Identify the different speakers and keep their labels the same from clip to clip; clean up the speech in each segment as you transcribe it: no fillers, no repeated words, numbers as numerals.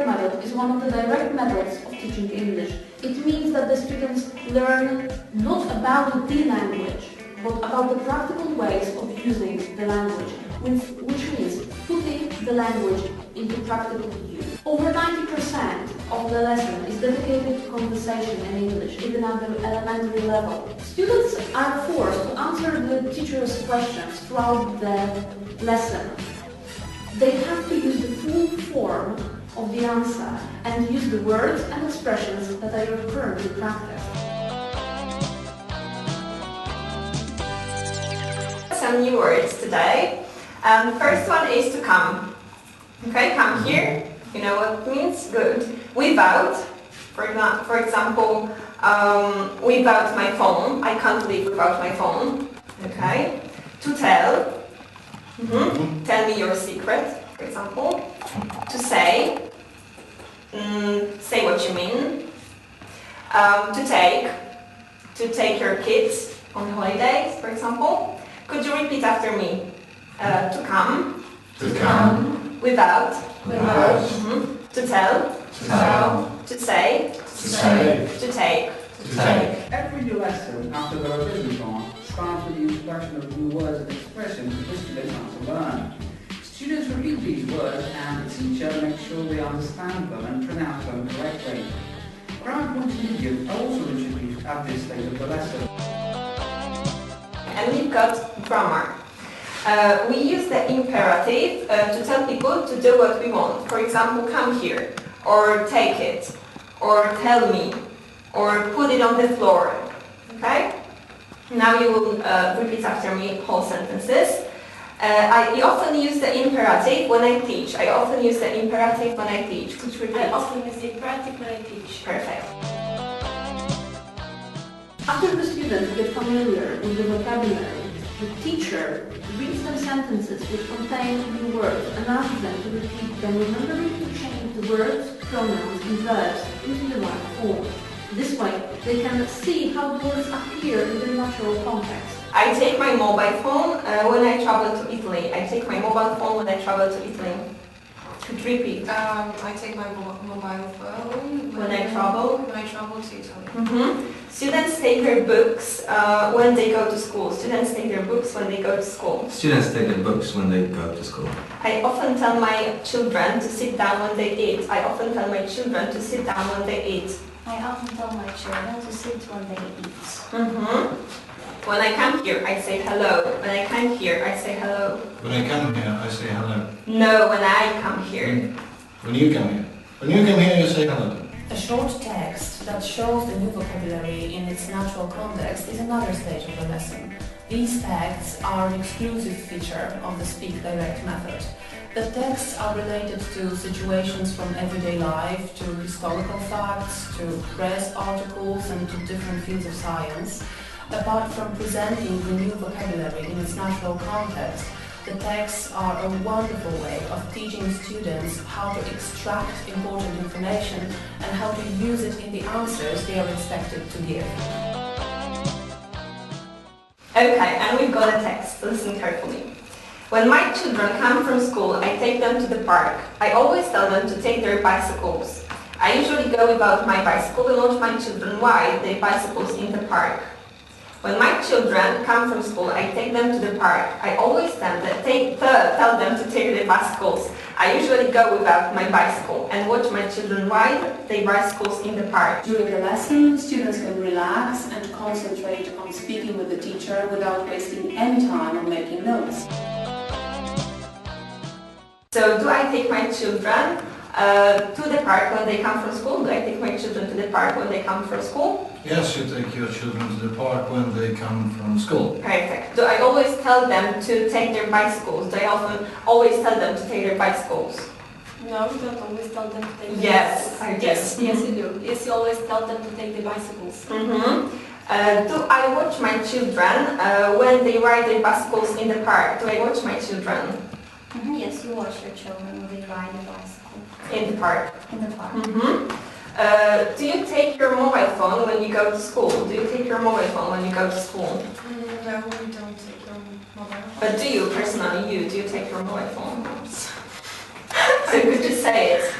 Speaker 1: indirect method is one of the direct methods of teaching English. It means that the students learn not about the language, but about the practical ways of using the language, which means putting the language into practical use. Over 90% of the lesson is dedicated to conversation in English, even at the elementary level. Students are forced to answer the teacher's questions throughout the lesson. They have to use the full form of the answer and use the words and expressions that are currently practiced.
Speaker 2: Some new words today. First one is to come. Okay, come here. You know what it means? Good. Without, for example, without my phone. I can't live without my phone. Okay. To tell. Tell me your secret, for example. To say. Say what you mean. To take your kids on holidays, for example. Could you repeat after me? To come.
Speaker 3: To come.
Speaker 2: Without.
Speaker 3: Without.
Speaker 2: To tell.
Speaker 3: To tell.
Speaker 2: To say.
Speaker 3: To say.
Speaker 2: To take.
Speaker 3: To take.
Speaker 4: Every new lesson after the revision time starts with the introduction of new words and expressions which students have to learn. Students repeat these words and the teacher makes sure they understand them and pronounce them correctly. Ground points and idioms are also introduced at this stage of the lesson.
Speaker 2: And we've got grammar. We use the imperative to tell people to do what we want. For example, come here, or take it, or tell me, or put it on the floor. Okay? Now you will repeat after me whole sentences. I often use the imperative when I teach. I often use the imperative when I teach. Could you repeat?
Speaker 5: I often use the imperative when I teach.
Speaker 2: Perfect.
Speaker 1: After the students get familiar with the vocabulary, the teacher reads them sentences which contain new words and asks them to repeat them, remembering to change the words, pronouns and verbs into the right form. This way, they can see how the words appear in their natural context.
Speaker 2: I take my mobile phone when I travel to Italy. I take my mobile phone when I travel to Italy. Could you repeat?
Speaker 5: I take my mobile phone
Speaker 2: When I travel
Speaker 5: to Italy.
Speaker 2: Students take their books when they go to school. Students take their books when they go to school.
Speaker 3: Students take their books when they go to school.
Speaker 2: I often tell my children to sit down when they eat. I often tell my children to sit down when they eat.
Speaker 6: I often tell my children to sit when they eat.
Speaker 2: When I come here, I say hello. When I come here, I say hello.
Speaker 3: When I come here, I say hello.
Speaker 2: No, when I come here.
Speaker 3: When you come here. When you come here, you say hello.
Speaker 7: A short text that shows the new vocabulary in its natural context is another stage of the lesson. These texts are an exclusive feature of the Speak Direct method. The texts are related to situations from everyday life, to historical facts, to press articles and to different fields of science. Apart from presenting the new vocabulary in its natural context, the texts are a wonderful way of teaching students how to extract important information and how to use it in the answers they are expected to give.
Speaker 2: Okay, and we've got a text. Listen carefully. When my children come from school, I take them to the park. I always tell them to take their bicycles. I usually go without my bicycle and watch my children ride their bicycles in the park. When my children come from school, I take them to the park. I always tell them to take their bicycles. I usually go without my bicycle and watch my children ride their bicycles in the park.
Speaker 5: During the lesson, students can relax and concentrate on speaking with the teacher without wasting any time on making notes.
Speaker 2: So, do I take my children to the park when they come from school? Do I take my children to the park when they come from school?
Speaker 3: Yes, you take your children to the park when they come from school.
Speaker 2: Perfect. Do I always tell them to take their bicycles? Do I often always tell them to take their bicycles?
Speaker 5: No, you don't always tell them to take the
Speaker 2: Yes,
Speaker 5: bicycles.
Speaker 2: I do.
Speaker 5: Yes, you do. Yes, you always tell them to take the bicycles.
Speaker 2: Do I watch my children when they ride their bicycles in the park? Do I watch my children?
Speaker 6: Yes, you watch your children when they ride a bicycle.
Speaker 2: In the park.
Speaker 6: In the park.
Speaker 2: Do you take your mobile phone when you go to school? Do you take your mobile phone when you go to school?
Speaker 5: No, we don't take your mobile phone.
Speaker 2: But do you, personally, do you take your mobile phone? So could you say it?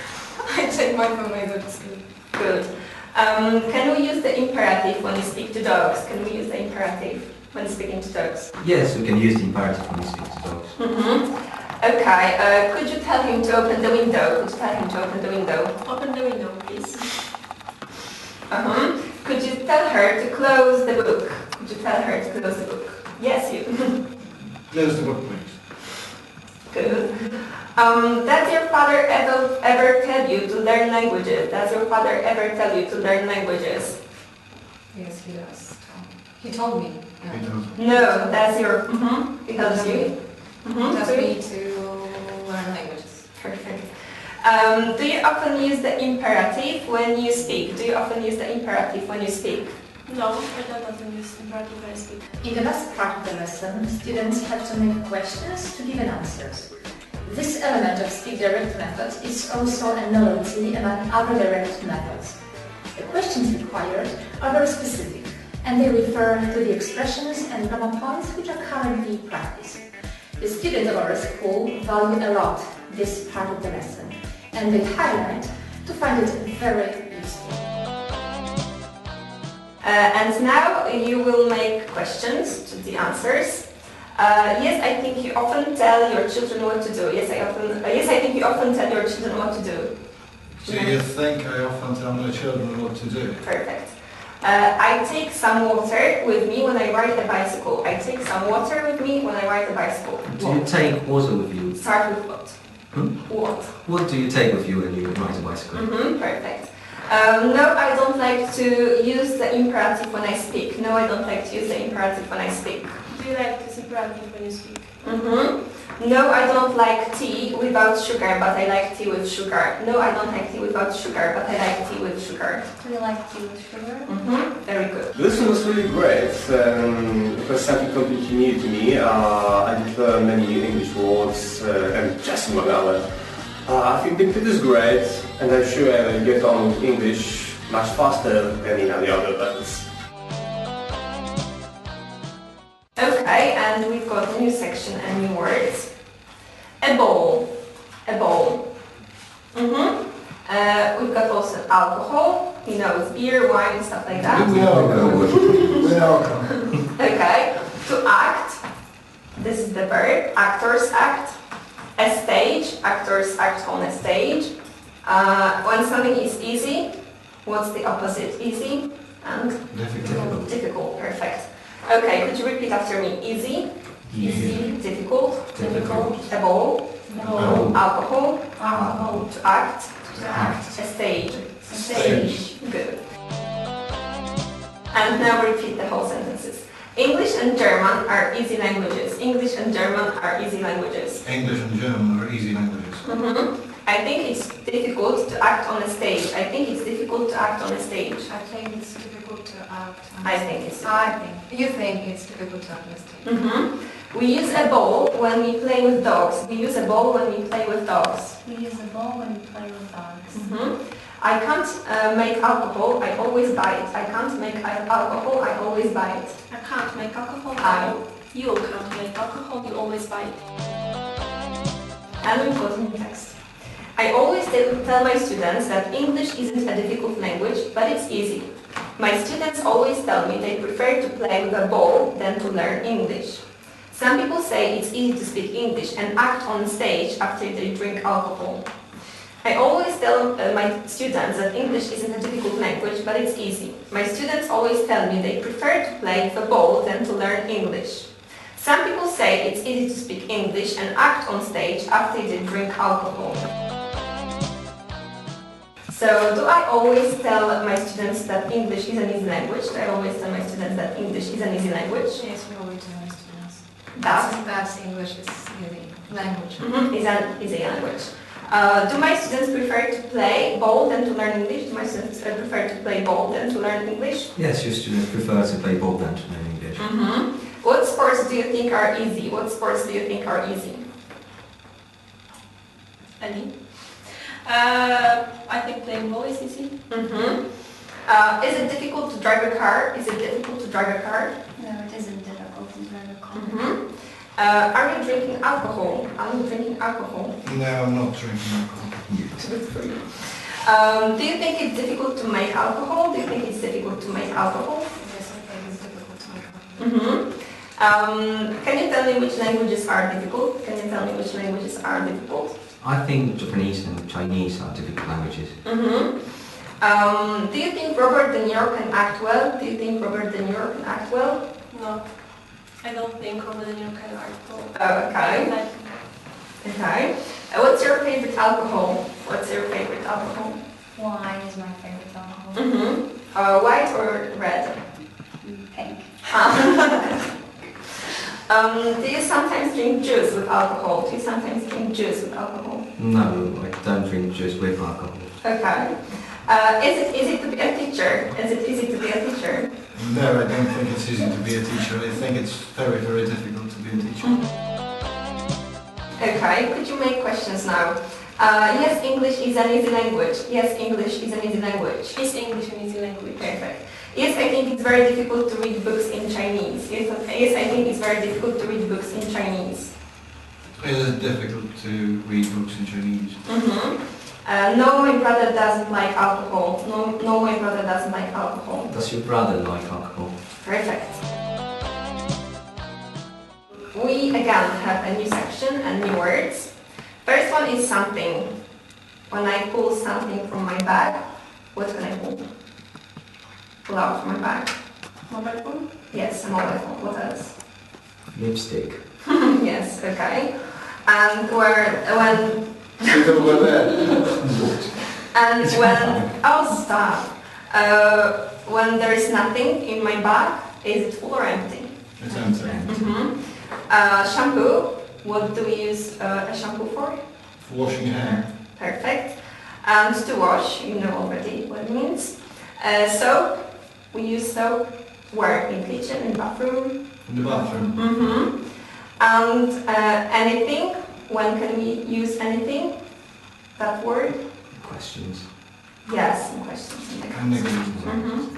Speaker 5: I
Speaker 2: take my phone away, that's good. Good. Can we use the imperative when we speak to dogs? Can we use the imperative when speaking to dogs?
Speaker 8: Yes, we can use the imperative when we speak to dogs.
Speaker 2: Okay, could you tell him to open the window? Could you tell him to open the window?
Speaker 6: Open the window, please.
Speaker 2: Could you tell her to close the book? Could you tell her to close the book? Yes, you.
Speaker 3: Close the book, please.
Speaker 2: Good. Does your father ever tell you to learn languages? Does your father ever tell you to learn languages?
Speaker 9: Yes, he does. He told me.
Speaker 3: He does.
Speaker 2: No, that's your... He tells you.
Speaker 9: He tells me to learn languages.
Speaker 2: Perfect. Do you often use the imperative when you speak? Do you often use the imperative when you speak?
Speaker 6: No, I don't often use imperative when I speak.
Speaker 10: In the last part of the lesson, students had to make questions to give answers. This element of speak direct method is also a novelty among other direct methods. The questions required are very specific, and they refer to the expressions and grammar points which are currently practiced. The students of our school value a lot this part of the lesson, and they highlight to find it very useful.
Speaker 2: And now you will make questions to the answers. Yes, I think you often tell your children what to do. Yes, I think you often tell your children what to do.
Speaker 3: Do you think I often tell my children what to do?
Speaker 2: Perfect. I take some water with me when I ride a bicycle. I take some water with me when I ride a bicycle.
Speaker 8: Do you take water with you?
Speaker 2: Start with what? What?
Speaker 8: What do you take with you when you ride a bicycle?
Speaker 2: Perfect. No, I don't like to use the imperative when I speak. No, I don't like to use the imperative when I speak.
Speaker 6: Do you like this imperative when you speak?
Speaker 2: No, I don't like tea without sugar, but I like tea with sugar. No, I don't like tea without sugar, but I like tea with sugar.
Speaker 6: Do you like tea with sugar?
Speaker 2: Very good.
Speaker 11: The lesson was really great. It was something completely new to me. I did learn many English words and just among others. I think it is great, and I'm sure I will get on with English much faster than in any other lessons.
Speaker 2: Okay, and we've got a new section and new words. A bowl. A bowl. We've got also alcohol, you know, it's beer, wine, and stuff like that.
Speaker 3: We are coming.
Speaker 2: Okay, to act. This is the verb, actors act. A stage, actors act on a stage. When something is easy, what's the opposite? Easy and
Speaker 3: Difficult.
Speaker 2: difficult. Perfect. Okay, could you repeat after me? Easy,
Speaker 3: Easy.
Speaker 2: difficult,
Speaker 3: Difficult.
Speaker 2: a bowl,
Speaker 3: Bowl.
Speaker 2: alcohol, to act,
Speaker 3: Act.
Speaker 2: a stage.
Speaker 3: Stage.
Speaker 2: Good. And now repeat the whole sentences. English and German are easy languages. English and German are easy languages.
Speaker 3: English and German are easy languages.
Speaker 2: I think it's difficult to act on a stage. I think it's difficult to act on a stage.
Speaker 9: I think it's difficult to act on
Speaker 2: I
Speaker 9: stage.
Speaker 2: think it's
Speaker 9: You think it's difficult to act on stage.
Speaker 2: We use a ball when we play with dogs. We use a ball when we play with dogs.
Speaker 6: We use a ball when we play with dogs.
Speaker 2: I can't make alcohol, I always buy it. I can't make alcohol, I always buy it.
Speaker 6: I can't make alcohol. You can't make alcohol, you always buy it.
Speaker 2: And we've got a new text. I always tell my students that English isn't a difficult language, but it's easy. My students always tell me they prefer to play with a ball than to learn English. Some people say it's easy to speak English and act on stage after they drink alcohol. I always tell my students that English isn't a difficult language, but it's easy. My students always tell me they prefer to play with a ball than to learn English. Some people say it's easy to speak English and act on stage after they drink alcohol. So, do I always tell my students that English is an easy language? Do I always tell my students that English is an easy language?
Speaker 9: Yes, we always tell our students.
Speaker 2: That
Speaker 9: That's English is easy language.
Speaker 2: is an easy language. Do my students prefer to play ball than to learn English? Do my students prefer to play ball than to learn English?
Speaker 8: Yes, your students prefer to play ball than to learn English.
Speaker 2: What sports do you think are easy? What sports do you think are easy?
Speaker 6: Any? I think playing ball is easy.
Speaker 2: Is it difficult to drive a car? Is it difficult to drive a car?
Speaker 6: No, it isn't difficult to drive a car.
Speaker 2: Are you drinking alcohol? Are you drinking alcohol?
Speaker 3: No, I'm not drinking alcohol.
Speaker 2: Good for you. Do you think it's difficult to make alcohol? Do you think it's difficult to make alcohol?
Speaker 9: Yes, I think it's difficult to make alcohol.
Speaker 2: Can you tell me which languages are difficult? Can you tell me which languages are difficult?
Speaker 8: I think Japanese and Chinese are difficult languages.
Speaker 2: Do you think Robert De Niro can act well? Do you think Robert De Niro can act well?
Speaker 6: No, I don't think Robert De Niro can act well.
Speaker 2: Okay. Okay. What's your favorite alcohol? What's your favorite alcohol?
Speaker 10: Wine is my favorite alcohol.
Speaker 2: White or red?
Speaker 10: Pink.
Speaker 2: Do you sometimes drink juice with alcohol? Do you sometimes drink juice with alcohol?
Speaker 8: No, I don't drink juice with alcohol.
Speaker 2: Okay. Is it easy to be a teacher? Is it easy to be a teacher?
Speaker 3: No, I don't think it's easy to be a teacher. I think it's very, very difficult to be a teacher.
Speaker 2: Okay, could you make questions now? Yes, English is an easy language. Yes, English is an easy language.
Speaker 6: Is English an easy language?
Speaker 2: Perfect. Yes, I think it's very difficult to read books in Chinese. Yes, I think it's very difficult to read books in Chinese.
Speaker 3: Is it difficult to read books in Chinese?
Speaker 2: No, my brother doesn't like alcohol. No, my brother doesn't like alcohol.
Speaker 8: Does your brother like alcohol?
Speaker 2: Perfect. We again have a new section and new words. First one is something. When I pull something from my bag, what can I pull? Pull out from my bag.
Speaker 6: Mobile phone?
Speaker 2: Yes, a mobile phone. What else?
Speaker 8: Lipstick.
Speaker 2: Yes, okay. And when oh stop. When there is nothing in my bag, is it full or empty?
Speaker 3: It's empty.
Speaker 2: Shampoo. What do we use a shampoo for?
Speaker 3: For washing hair.
Speaker 2: Perfect. And to wash, you know already what it means. Soap. We use soap where? In kitchen, in bathroom.
Speaker 3: In the bathroom.
Speaker 2: And anything. When can we use anything? That word?
Speaker 8: Questions.
Speaker 2: Yes, some questions.
Speaker 3: And negatives.